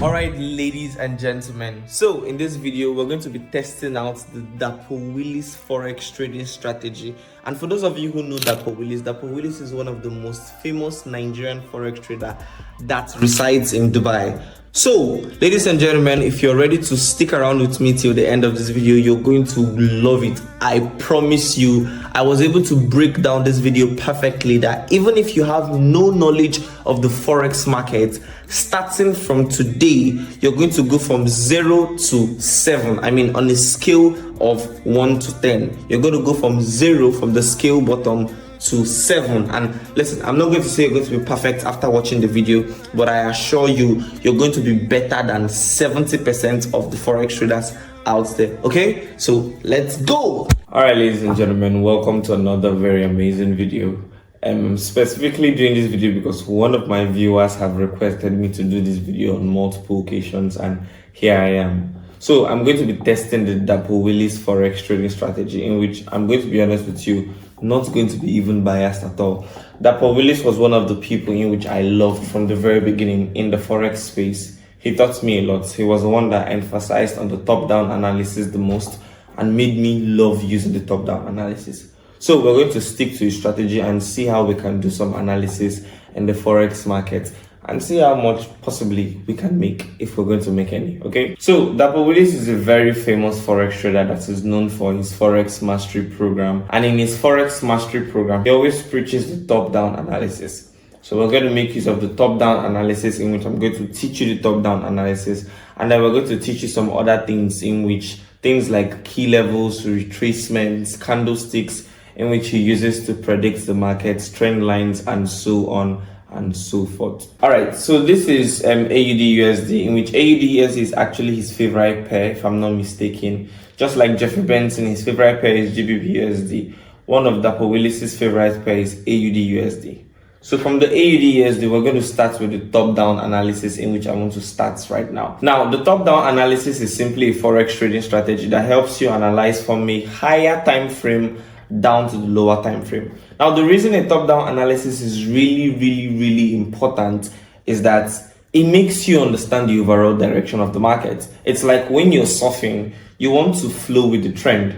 Alright, ladies and gentlemen, so in this video we're going to be testing out the Dapo Willis Forex trading strategy. And for those of you who know Dapo Willis is one of the most famous Nigerian Forex trader that resides in Dubai. So, ladies and gentlemen, if you're ready to stick around with me till the end of this video, you're going to love it. I promise you. I was able to break down this video perfectly that even if you have no knowledge of the Forex market, starting from today, you're going to go from 0 to 7. I mean, on a scale of 1 to 10, you're going to go from 0 from the scale bottom to 7. And listen, I'm not going to say you're going to be perfect after watching the video, but I assure you, you're going to be better than 70% of the Forex traders out there. Okay, so let's go. All right, ladies and gentlemen, welcome to another very amazing video. I'm specifically doing this video because one of my viewers have requested me to do this video on multiple occasions, and here I am. So I'm going to be testing the Dapo Willis Forex trading strategy, in which I'm going to be honest with you, not going to be even biased at all. Dapo Willis was one of the people in which I loved from the very beginning in the Forex space. He taught me a lot. He was the one that emphasized on the top-down analysis the most and made me love using the top-down analysis. So we're going to stick to his strategy and see how we can do some analysis in the Forex market and see how much possibly we can make, if we're going to make any. Okay, so Dapo Willis is a very famous Forex trader that is known for his Forex Mastery program, and in his Forex Mastery program he always preaches the top-down analysis. So we're going to make use of the top-down analysis, in which I'm going to teach you the top-down analysis, and then we're going to teach you some other things, in which things like key levels, retracements, candlesticks, in which he uses to predict the market's trend lines, and so on and so forth. All right, so this is AUD USD, in which AUD USD is actually his favorite pair, if I'm not mistaken. Just like Jeffrey Benson, his favorite pair is GBP USD. One of Dapo Willis's favorite pair is AUD USD. So from the AUD USD, we're going to start with the top-down analysis, in which I want to start right now. Now, the top-down analysis is simply a Forex trading strategy that helps you analyze from a higher time frame down to the lower time frame. Now, the reason a top-down analysis is really important is that it makes you understand the overall direction of the market. It's like when you're surfing, you want to flow with the trend.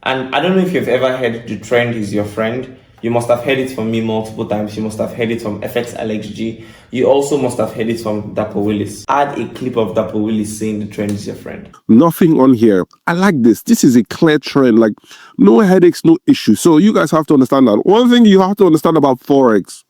And I don't know if you've ever heard the trend is your friend. You must have heard it from me multiple times. You must have heard it from FX LXG. You also must have heard it from Dapo Willis. Add a clip of Dapo Willis saying the trend is your friend. Nothing on here. I like this. This is a clear trend. Like, no headaches, no issues. So you guys have to understand that. One thing you have to understand about Forex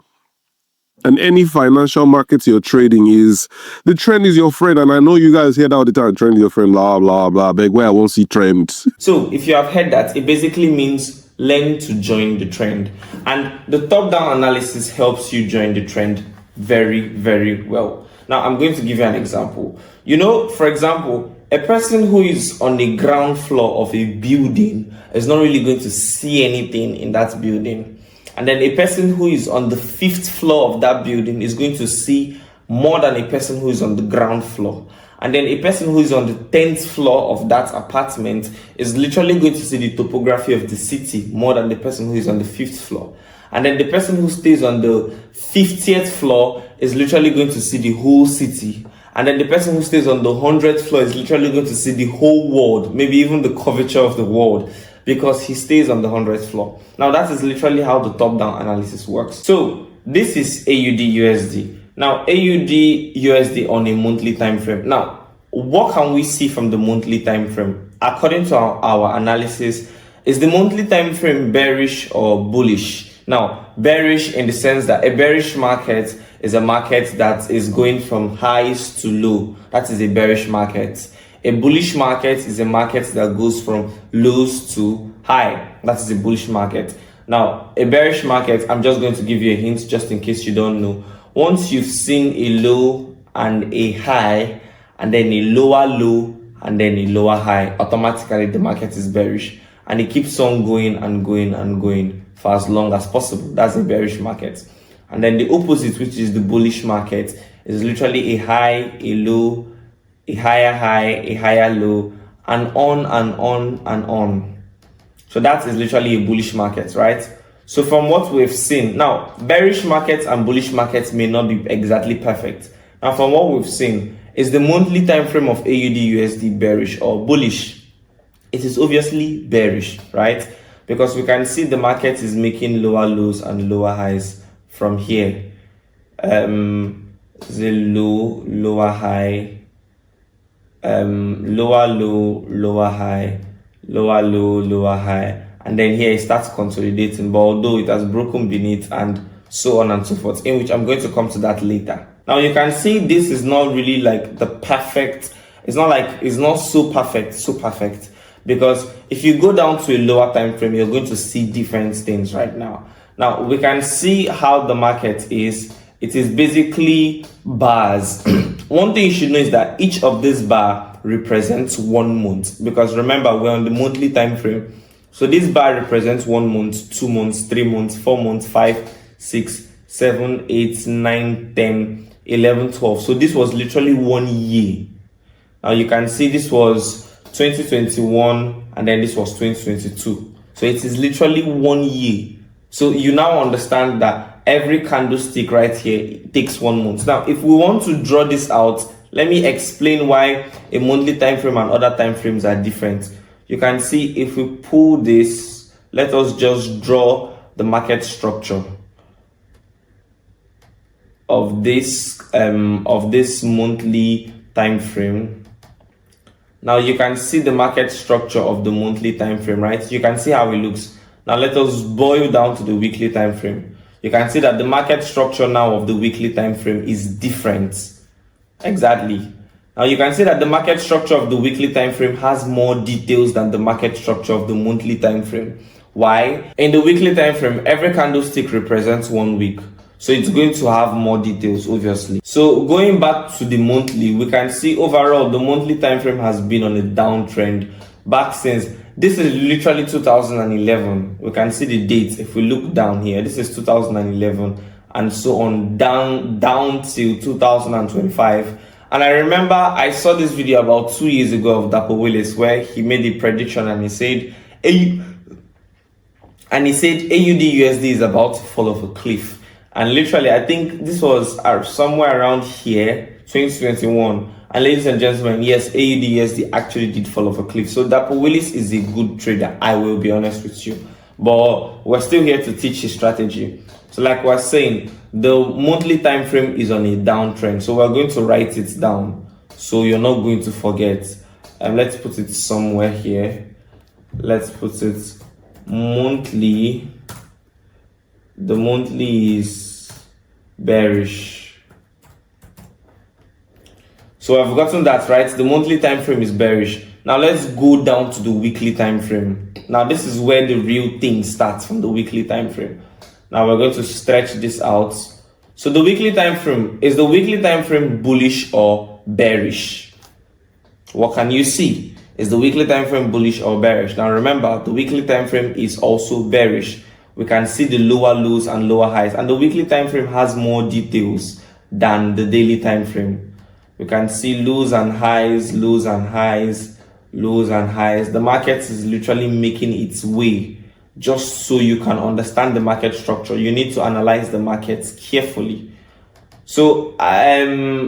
and any financial markets you're trading is the trend is your friend. And I know you guys hear that all the time. Trend is your friend, blah, blah, blah. Beg where I won't see trends. So if you have heard that, it basically means learn to join the trend. And the top-down analysis helps you join the trend very well. Now, I'm going to give you an example. You know, for example, a person who is on the ground floor of a building is not really going to see anything in that building. And then a person who is on the 5th floor of that building is going to see more than a person who is on the ground floor. And then a person who is on the 10th floor of that apartment is literally going to see the topography of the city more than the person who is on the 5th floor. And then the person who stays on the 50th floor is literally going to see the whole city. And then the person who stays on the 100th floor is literally going to see the whole world, maybe even the curvature of the world, because he stays on the 100th floor. Now, that is literally how the top-down analysis works. So this is AUD USD. Now, AUD USD on a monthly time frame. Now, what can we see from the monthly time frame? According to our analysis, is the monthly time frame bearish or bullish? Now, bearish in the sense that a bearish market is a market that is going from highs to low. That is a bearish market. A bullish market is a market that goes from lows to high. That is a bullish market. Now, a bearish market, I'm just going to give you a hint just in case you don't know. Once you've seen a low and a high, and then a lower low, and then a lower high, automatically the market is bearish. And it keeps on going and going and going for as long as possible. That's a bearish market. And then the opposite, which is the bullish market, is literally a high, a low, a higher high, a higher low, and on and on and on. So that is literally a bullish market, right? So from what we've seen, now bearish markets and bullish markets may not be exactly perfect. Now from what we've seen, Is the monthly time frame of AUD USD bearish or bullish? It is obviously bearish, right? Because we can see the market is making lower lows and lower highs from here. The low, lower high, lower low, lower high, lower low, lower high, and then here it starts consolidating, but although it has broken beneath and so on and so forth, in which I'm going to come to that later. Now you can see this is not really like the perfect, it's not so perfect, because if you go down to a lower time frame, you're going to see different things right now. Now we can see how the market is. It is basically bars. One thing you should know is that each of this bar represents 1 month, because remember, we're on the monthly time frame. So this bar represents 1 month, 2 months, 3 months, 4 months, 5, 6, 7, 8, 9, 10, 11, 12. So this was literally 1 year. Now you can see this was 2021 and then this was 2022. So it is literally 1 year. So you now understand that every candlestick right here takes 1 month. Now, if we want to draw this out, let me explain why a monthly time frame and other time frames are different. You can see if we pull this, let us just draw the market structure of this monthly time frame. Now you can see the market structure of the monthly time frame, right? You can see how it looks. Now let us boil down to the weekly time frame. You can see that the market structure now of the weekly time frame is different. Exactly. Now you can see that the market structure of the weekly time frame has more details than the market structure of the monthly time frame. Why? In the weekly time frame, every candlestick represents 1 week. So it's going to have more details, obviously. So going back to the monthly, we can see overall the monthly time frame has been on a downtrend back since, this is literally 2011. We can see the dates if we look down here. This is 2011 and so on down till 2025. And I remember I saw this video about 2 years ago of Dapo Willis where he made a prediction and he said AUD USD is about to fall off a cliff. And literally, I think this was somewhere around here, 2021. And ladies and gentlemen, yes, AUD USD actually did fall off a cliff. So Dapo Willis is a good trader, I will be honest with you. But we're still here to teach his strategy. So like we're saying, the monthly time frame is on a downtrend. So we're going to write it down, so you're not going to forget. Let's put it somewhere here. Let's put it monthly. The monthly is bearish. So I've gotten that right. The monthly time frame is bearish. Now let's go down to the weekly time frame. Now this is where the real thing starts, from the weekly time frame. Now we're going to stretch this out. So the weekly time frame, is the weekly time frame bullish or bearish? What can you see? Is the weekly time frame bullish or bearish? Now remember, the weekly time frame is also bearish. We can see the lower lows and lower highs, and the weekly time frame has more details than the daily time frame. We can see lows and highs, lows and highs, lows and highs. The market is literally making its way. Just so you can understand the market structure, you need to analyze the markets carefully. So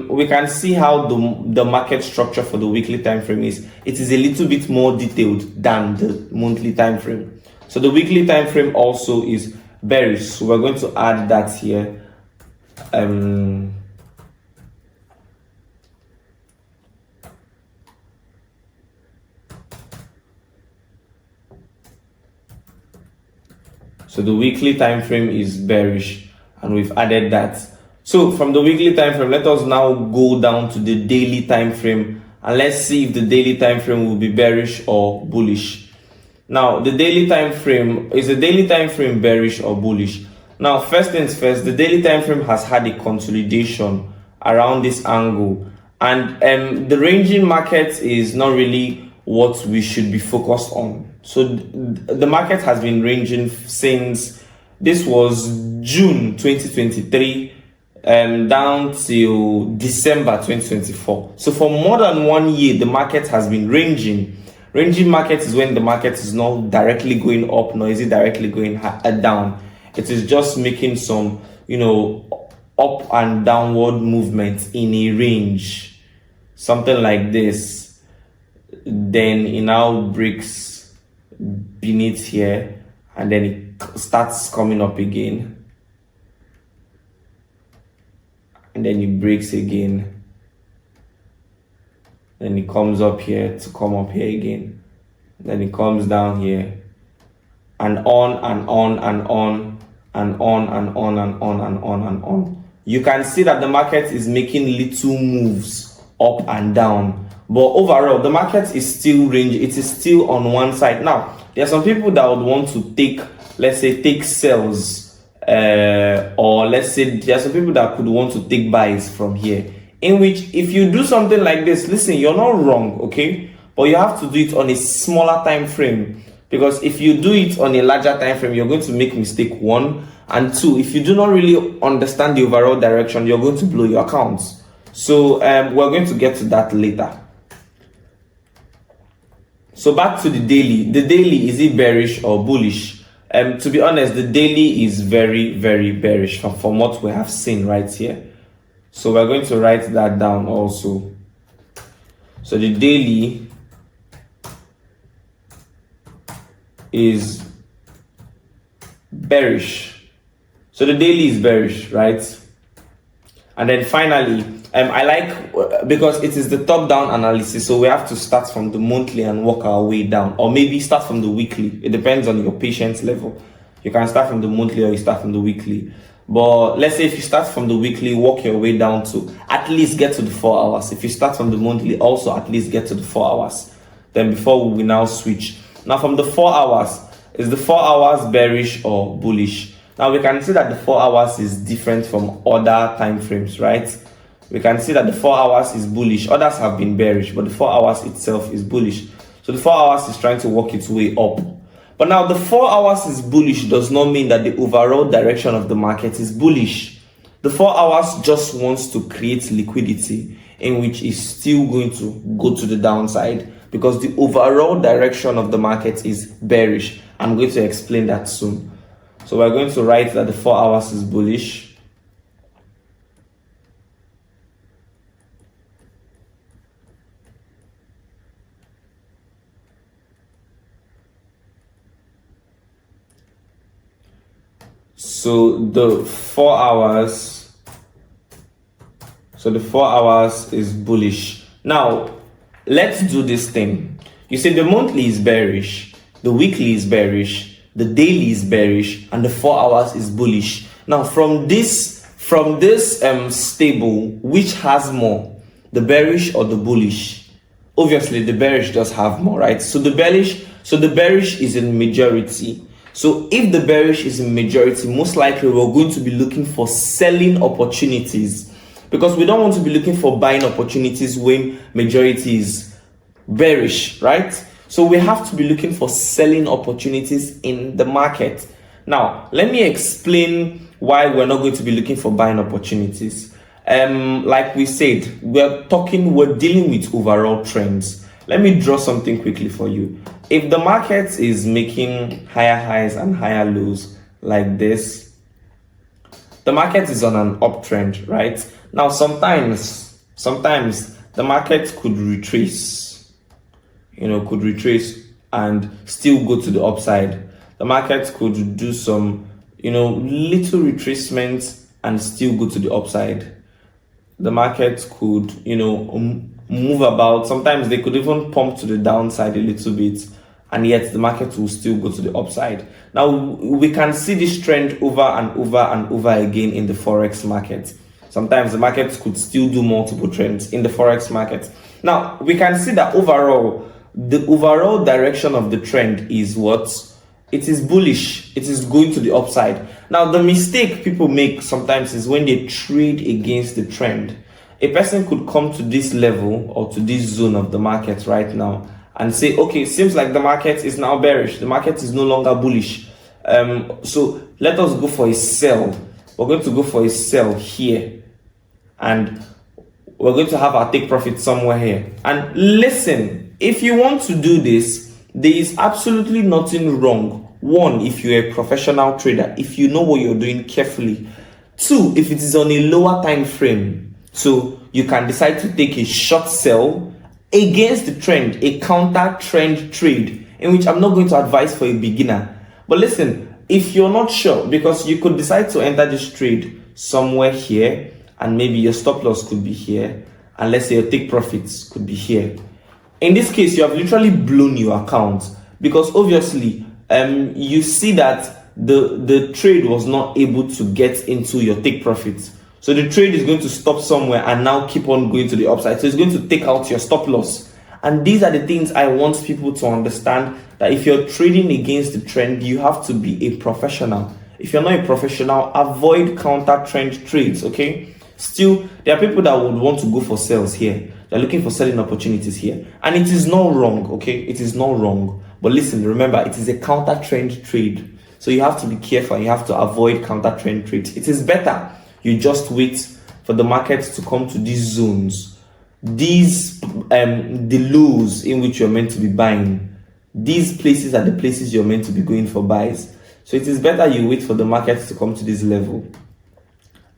we can see how the market structure for the weekly time frame is. It is a little bit more detailed than the monthly time frame. So the weekly time frame also is bearish. So we're going to add that here. So the weekly time frame is bearish, and we've added that. So from the weekly time frame, let us now go down to the daily time frame, and let's see if the daily time frame will be bearish or bullish. Now, the daily time frame, is the daily time frame bearish or bullish? Now, first things first, the daily time frame has had a consolidation around this angle, and the ranging market is not really what we should be focused on. So the market has been ranging since, this was June 2023 down till December 2024. So for more than 1 year, the market has been ranging. Ranging market is when the market is not directly going up, nor is it directly going down. It is just making some, up and downward movements in a range. something like this, then it now breaks beneath here, and then it starts coming up again, and then it breaks again, then it comes up here to come up here again, then it comes down here, and on and on and on and on and on and on and on and on. You can see that the market is making little moves up and down, but overall the market is still range. It is still on one side. Now there are some people that would want to take, let's say, take sells, or let's say there are some people that could want to take buys from here, in which if you do something like this, listen, you're not wrong, okay, but you have to do it on a smaller time frame, because if you do it on a larger time frame, you're going to make mistake, one, and two, if you do not really understand the overall direction, you're going to blow your accounts. So we're going to get to that later. So back to the daily. The daily, is it bearish or bullish? To be honest, the daily is very, very bearish from what we have seen right here. So we're going to write that down also. So the daily is bearish. So the daily is bearish, right? And then finally, I like, because it is the top-down analysis, so we have to start from the monthly and work our way down, or maybe start from the weekly. It depends on your patience level. You can start from the monthly or you start from the weekly. But let's say if you start from the weekly, work your way down to at least get to the 4 hours. If you start from the monthly, also at least get to the 4 hours. Then before we now switch. Now from the 4 hours, is the 4 hours bearish or bullish? Now we can see that the 4 hours is different from other time frames, right? We can see that the 4 hours is bullish. Others have been bearish, but the 4 hours itself is bullish. So the 4 hours is trying to work its way up. But now the 4 hours is bullish does not mean that the overall direction of the market is bullish. The 4 hours just wants to create liquidity, in which is still going to go to the downside, because the overall direction of the market is bearish. I'm going to explain that soon. So we're going to write that the 4 hours is bullish. So the 4 hours, is bullish. Now let's do this thing. You see, the monthly is bearish, the weekly is bearish, the daily is bearish, and the 4 hours is bullish. Now from this stable, which has more, the bearish or the bullish? Obviously the bearish does have more, right? So the bearish is in majority. So if the bearish is in majority, most likely we're going to be looking for selling opportunities, because we don't want to be looking for buying opportunities when majority is bearish, right? So we have to be looking for selling opportunities in the market. Now, let me explain why we're not going to be looking for buying opportunities. Like we said, we're dealing with overall trends. Let me draw something quickly for you. If the market is making higher highs and higher lows like this, the market is on an uptrend, right? Now, sometimes the market could retrace, and still go to the upside. The market could do some, little retracement and still go to the upside. The market could, move about. Sometimes they could even pump to the downside a little bit, and yet the market will still go to the upside. Now, we can see this trend over and over and over again in the Forex market. Sometimes the market could still do multiple trends in the Forex market. Now, we can see that the overall direction of the trend is what? It is bullish. It is going to the upside. Now, the mistake people make sometimes is when they trade against the trend. A person could come to this level or to this zone of the market right now and say, okay, it seems like the market is now bearish. The market is no longer bullish. So let us go for a sell. We're going to go for a sell here, and we're going to have our take profit somewhere here. And listen, if you want to do this, there is absolutely nothing wrong. One, if you're a professional trader, if you know what you're doing carefully. Two, if it is on a lower time frame. So you can decide to take a short sell against the trend, a counter trend trade, in which I'm not going to advise for a beginner. But listen, if you're not sure, because you could decide to enter this trade somewhere here, and maybe your stop loss could be here, and let's say your take profits could be here. In this case, you have literally blown your account, because obviously you see that the trade was not able to get into your take profits. So the trade is going to stop somewhere and now keep on going to the upside. So it's going to take out your stop loss. And these are the things I want people to understand, that if you're trading against the trend, you have to be a professional. If you're not a professional, avoid counter trend trades, okay? Still, there are people that would want to go for sales here. They're looking for selling opportunities here. And it is not wrong, okay? It is not wrong. But listen, remember, it is a counter trend trade. So you have to be careful. You have to avoid counter trend trades. It is better you just wait for the markets to come to these zones, these the lows in which you're meant to be buying. These places are the places you're meant to be going for buys. So it is better you wait for the markets to come to this level.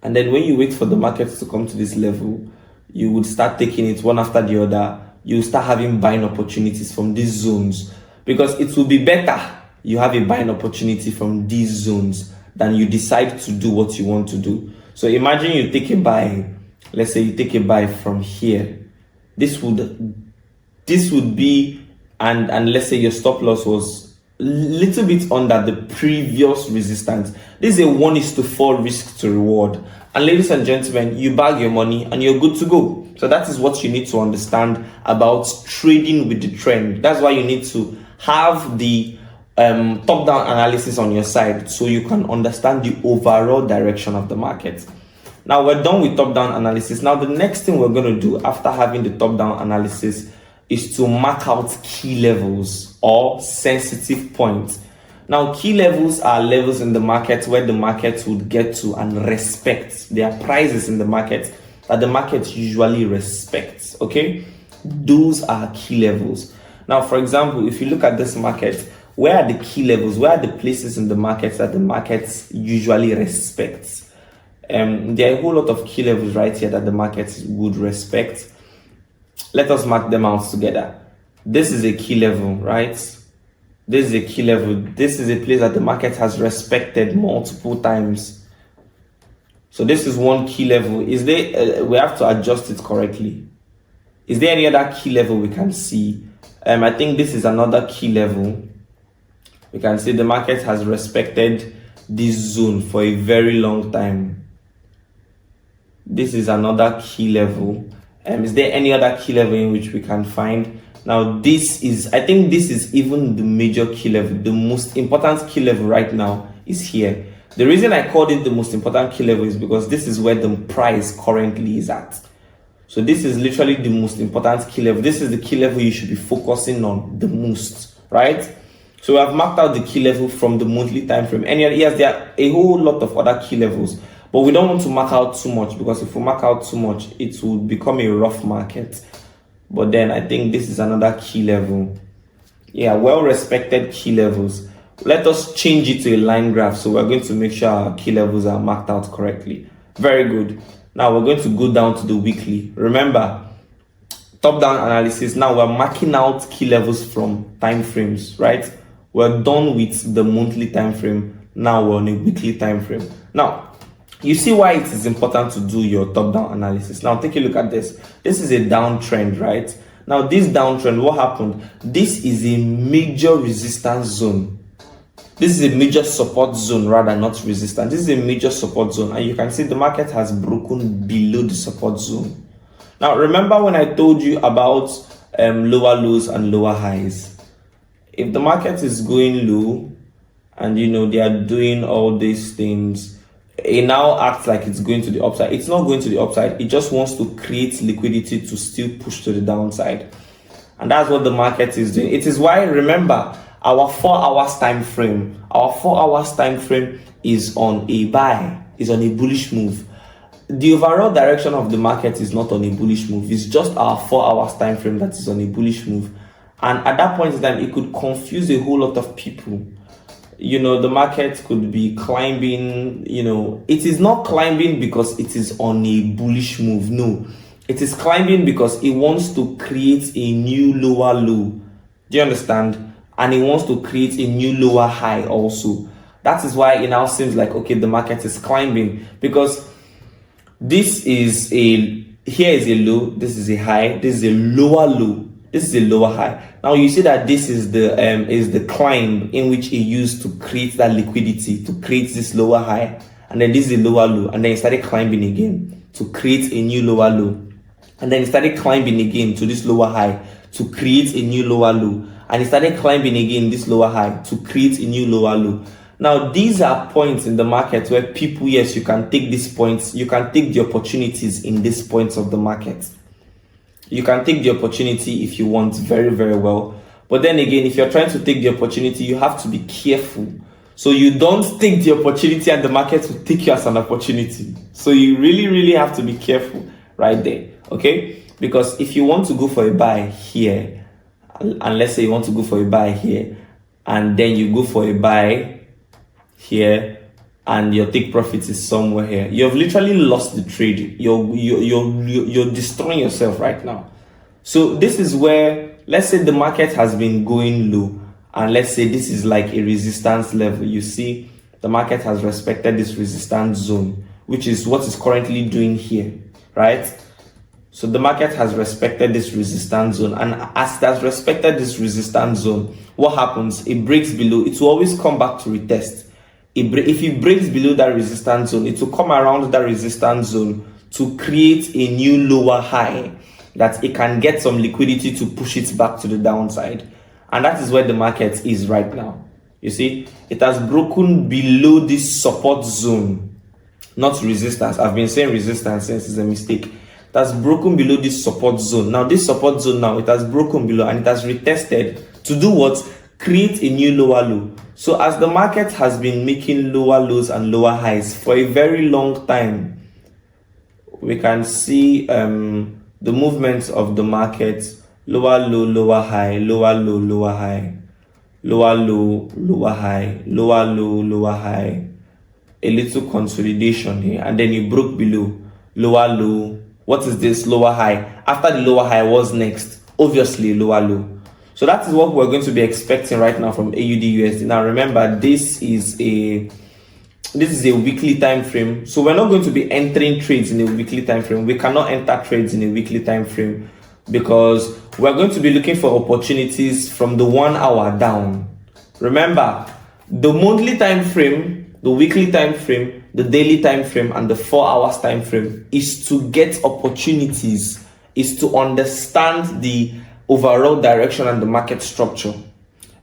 And then when you wait for the markets to come to this level, you would start taking it one after the other. You start having buying opportunities from these zones, because it will be better you have a buying opportunity from these zones than you decide to do what you want to do. So imagine you take a buy, let's say you take a buy from here. This would be, and let's say your stop loss was a little bit under the previous resistance. This is a 1:4 risk to reward. And ladies and gentlemen, you bag your money and you're good to go. So that is what you need to understand about trading with the trend. That's why you need to have the top-down analysis on your side, so you can understand the overall direction of the market. Now we're done with top-down analysis. Now the next thing we're going to do after having the top-down analysis is to mark out key levels or sensitive points. Now key levels are levels in the market where the market would get to and respect. There are prices in the market that the market usually respects, okay? Those are key levels. Now, for example, if you look at this market, where are the key levels? Where are the places in the market that the market usually respects? There are a whole lot of key levels right here that the market would respect. Let us mark them out together. This is a key level, right? This is a key level. This is a place that the market has respected multiple times. So this is one key level. Is there? We have to adjust it correctly. Is there any other key level we can see? I think this is another key level. We can see the market has respected this zone for a very long time. This is another key level. Is there any other key level in which we can find? Now this is, I think this is even the major key level. The most important key level right now is here. The reason I called it the most important key level is because this is where the price currently is at. So this is literally the most important key level. This is the key level you should be focusing on the most, right? So we have marked out the key level from the monthly time frame. And yes, there are a whole lot of other key levels, but we don't want to mark out too much, because if we mark out too much, it will become a rough market. But then I think this is another key level. Yeah, well-respected key levels. Let us change it to a line graph. So we're going to make sure our key levels are marked out correctly. Very good. Now we're going to go down to the weekly. Remember, top-down analysis. Now we're marking out key levels from time frames, right? We're done with the monthly time frame. Now we're on a weekly time frame. Now, you see why it is important to do your top-down analysis. Now take a look at this. This is a downtrend, right? Now this downtrend, what happened? This is a major resistance zone. This is a major support zone, rather, not resistance. This is a major support zone, and you can see the market has broken below the support zone. Now remember when I told you about lower lows and lower highs? If the market is going low and they are doing all these things, it now acts like it's going to the upside. It's not going to the upside. It just wants to create liquidity to still push to the downside. And that's what the market is doing. It is why, remember, our 4 hours time frame, is on a buy, is on a bullish move. The overall direction of the market is not on a bullish move. It's just our 4 hours time frame that is on a bullish move. And at that point in time, it could confuse a whole lot of people. The market could be climbing, it is not climbing because it is on a bullish move. No, It is climbing because it wants to create a new lower low. Do you understand? And it wants to create a new lower high also. That is why it now seems like, okay, the market is climbing, because this is here is a low, this is a high, this is a lower low, this is a lower high. Now you see that this is the climb in which it used to create that liquidity, to create this lower high, and then this is a lower low, and then it started climbing again to create a new lower low, and then it started climbing again to this lower high to create a new lower low, and it started climbing again this lower high to create a new lower low. Now, these are points in the market where people, yes, you can take these points, you can take the opportunities in these points of the market. You can take the opportunity if you want very, very well. But then again, if you're trying to take the opportunity, you have to be careful. So you don't take the opportunity and the market will take you as an opportunity. So you really, really have to be careful right there, okay? Because if you want to go for a buy here, and let's say you want to go for a buy here, and then you go for a buy here, and your take profit is somewhere here, you've literally lost the trade. You're destroying yourself right now. So this is where, let's say the market has been going low, and let's say this is like a resistance level. You see the market has respected this resistance zone, which is what is currently doing here, right? So the market has respected this resistance zone, and as it has respected this resistance zone, what happens? It breaks below. It will always come back to retest. If it breaks below that resistance zone, it will come around that resistance zone to create a new lower high that it can get some liquidity to push it back to the downside. And that is where the market is right now. You see, it has broken below this support zone, not resistance. I've been saying resistance since it's a mistake. It has broken below this support zone. Now this support zone, now it has broken below and it has retested to do what? Create a new lower low. So as the market has been making lower lows and lower highs for a very long time, we can see the movements of the market: lower low, lower high, lower low, lower high, lower low, lower high, lower low, lower high, a little consolidation here, and then you broke below, lower low. What is this? Lower high. After the lower high, was next? Obviously lower low. So that is what we're going to be expecting right now from AUD/USD. Now remember, this is a weekly time frame, so we're not going to be entering trades in a weekly time frame. We cannot enter trades in a weekly time frame because we're going to be looking for opportunities from the 1 hour down. Remember, the monthly time frame, the weekly time frame, the daily time frame, and the 4 hours time frame is to get opportunities, is to understand the overall direction and the market structure,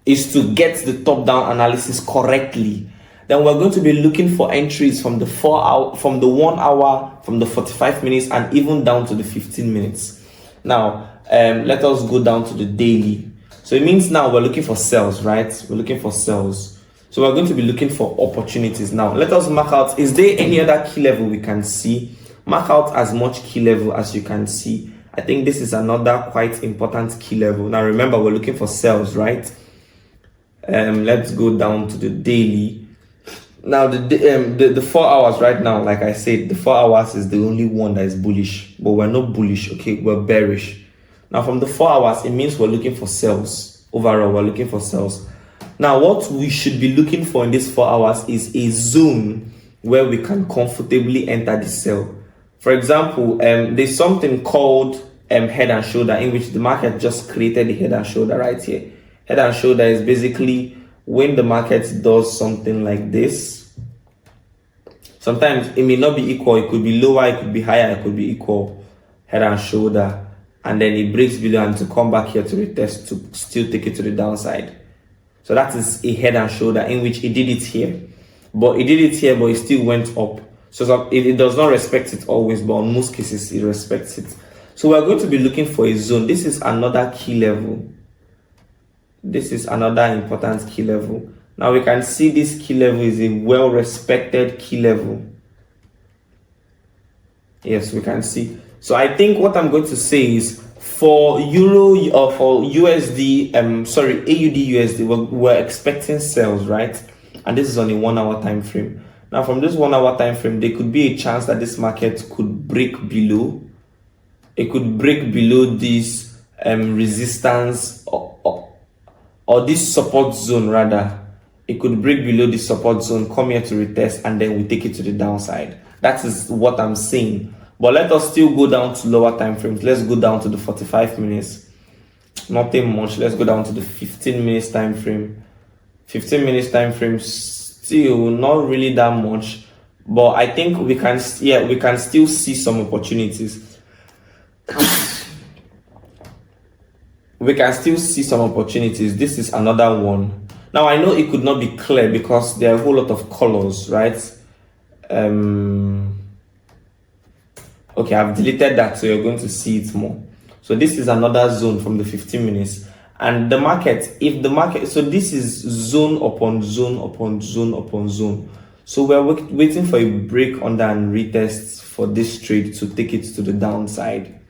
is to get the top-down analysis correctly. Then we're going to be looking for entries from the 4 hour, from the 1 hour, from the 45 minutes, and even down to the 15 minutes. Now, let us go down to the daily. So it means now we're looking for sales, right? We're looking for sales. So we're going to be looking for opportunities. Now, let us mark out, is there any other key level we can see? Mark out as much key level as you can see. I think this is another quite important key level. Now remember, we're looking for sales, right? Let's go down to the daily. Now the 4 hours right now, like I said, the 4 hours is the only one that is bullish, but we're not bullish, okay? We're bearish. Now from the 4 hours, it means we're looking for sales. Overall, we're looking for sales. Now what we should be looking for in this 4 hours is a zone where we can comfortably enter the sell. For example, there's something called head and shoulder, in which the market just created the head and shoulder right here. Head and shoulder is basically when the market does something like this. Sometimes it may not be equal, it could be lower, it could be higher, it could be equal. Head and shoulder, and then it breaks below and to come back here to retest to still take it to the downside. So that is a head and shoulder, in which it did it here, but it still went up. So it does not respect it always, but in most cases it respects it. So we're going to be looking for a zone. This is another key level. This is another important key level. Now we can see this key level is a well-respected key level. Yes, we can see. So I think what I'm going to say is, for euro or for USD, AUD/USD, we're expecting sales, right? And this is on a 1 hour time frame. Now from this 1 hour time frame, there could be a chance that this market could break below it could break below this resistance or this support zone rather. It could break below the support zone, come here to retest, and then we take it to the downside. That is what I'm saying. But let us still go down to lower time frames. Let's go down to the 45 minutes. Nothing much. Let's go down to the 15 minutes time frame. 15 minutes time frame, still not really that much, but I think we can still see some opportunities. We can still see some opportunities. This is another one. Now I know it could not be clear because there are a whole lot of colors, right? Okay, I've deleted that, so you're going to see it more. So this is another zone from the 15 minutes. And the market, so this is zone upon zone upon zone upon zone. So we're waiting for a break under and retest for this trade to take it to the downside.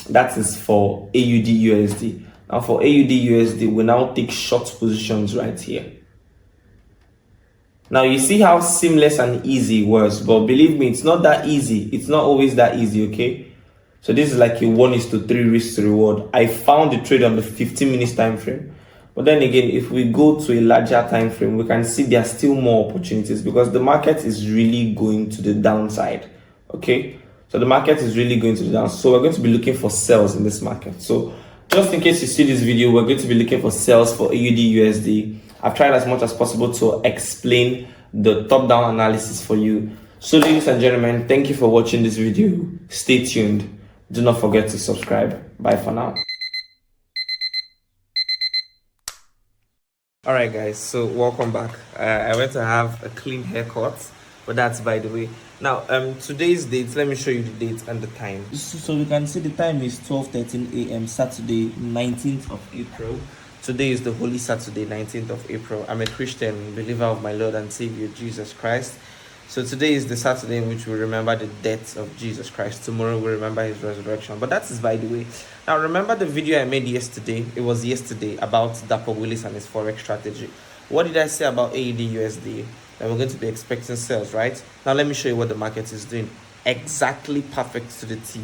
That is for AUD USD. Now for AUD USD, we now take short positions right here. Now you see how seamless and easy it was, but believe me, it's not that easy. It's not always that easy, okay? So this is like a 1:3 risk to reward. I found the trade on the 15 minutes time frame. But then again, if we go to a larger time frame, we can see there are still more opportunities because the market is really going to the downside. Okay? So the market is really going to the downside. So we're going to be looking for sells in this market. So just in case you see this video, we're going to be looking for sells for AUD USD. I've tried as much as possible to explain the top-down analysis for you. So ladies and gentlemen, thank you for watching this video. Stay tuned. Do not forget to subscribe. Bye for now. All right, guys, so welcome back. I went to have a clean haircut, but that's by the way. Now, today's date, let me show you the date and the time. So we can see the time is 12:13 a.m. Saturday, 19th of April. Today is the Holy Saturday, 19th of April. I'm a Christian believer of my Lord and Savior, Jesus Christ. So today is the Saturday in which we remember the death of Jesus Christ. Tomorrow we remember his resurrection. But that is by the way. Now remember the video I made yesterday. It was yesterday about Dapper Willis and his forex strategy. What did I say about AUD USD? That we're going to be expecting sales, right? Now let me show you what the market is doing. Exactly perfect to the T.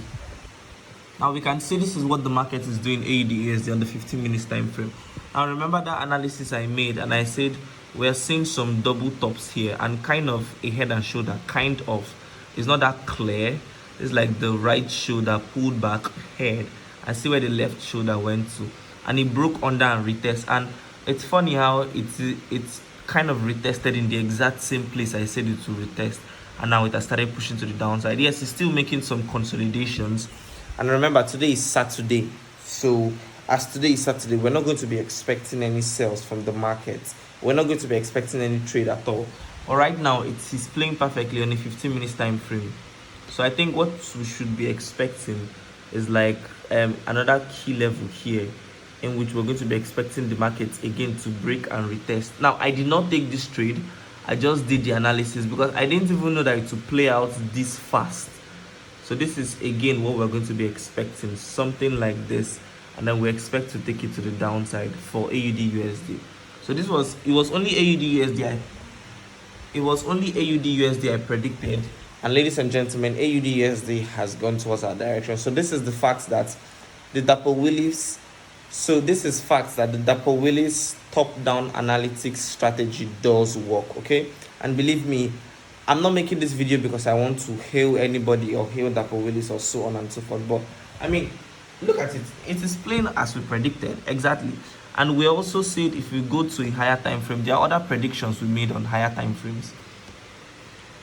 Now we can see this is what the market is doing AUD USD on the 15 minutes time frame. Now remember that analysis I made and I said we're seeing some double tops here and kind of a head and shoulder, kind of. It's not that clear. It's like the right shoulder pulled back head and see where the left shoulder went to. And it broke under and retest. And it's funny how it's kind of retested in the exact same place I said it to retest. And now it has started pushing to the downside. Yes, it's still making some consolidations. And remember, today is Saturday. So as today is Saturday, we're not going to be expecting any sales from the market. We're not going to be expecting any trade at all. But right now, it's playing perfectly on a 15 minutes time frame. So I think what we should be expecting is like another key level here in which we're going to be expecting the market again to break and retest. Now, I did not take this trade. I just did the analysis because I didn't even know that it would play out this fast. So this is again what we're going to be expecting, something like this, and then we expect to take it to the downside for AUD USD. So it was only AUD USD. It was only AUD USD I predicted, and ladies and gentlemen, AUD USD has gone towards our direction. So this is the fact that the Dapper Willis. So this is facts that the Dapper Willis top-down analytics strategy does work. Okay, and believe me, I'm not making this video because I want to hail anybody or hail Dapper Willis or so on and so forth. But I mean, look at it. It is plain as we predicted exactly. And we also said if we go to a higher time frame, there are other predictions we made on higher time frames.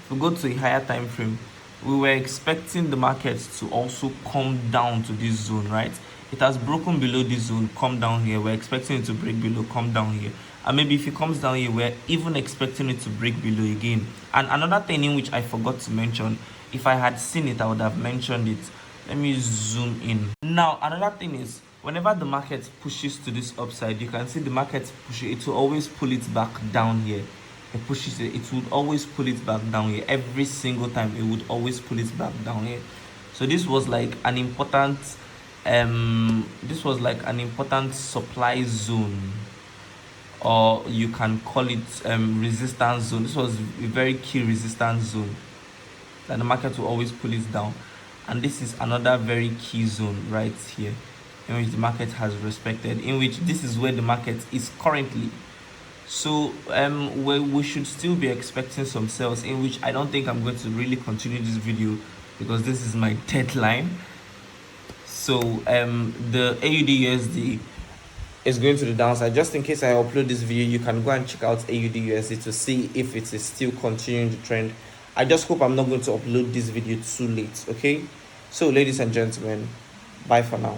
If we go to a higher time frame, we were expecting the markets to also come down to this zone, right? It has broken below this zone, come down here. We're expecting it to break below, come down here. And maybe if it comes down here, we're even expecting it to break below again. And another thing in which I forgot to mention, if I had seen it, I would have mentioned it. Let me zoom in. Now, another thing is, whenever the market pushes to this upside, you can see the market push it will always pull it back down here. It pushes it, it would always pull it back down here. Every single time, it would always pull it back down here. So this was like an important supply zone, or you can call it resistance zone. This was a very key resistance zone that the market will always pull it down. and this is another very key zone right here, in which the market has respected, in which this is where the market is currently. So we should still be expecting some sales, in which I don't think I'm going to really continue this video because this is my deadline. So the AUD USD is going to the downside. Just in case I upload this video, you can go and check out AUD USD to see if it is still continuing the trend. I just hope I'm not going to upload this video too late. Okay, so ladies and gentlemen, bye for now.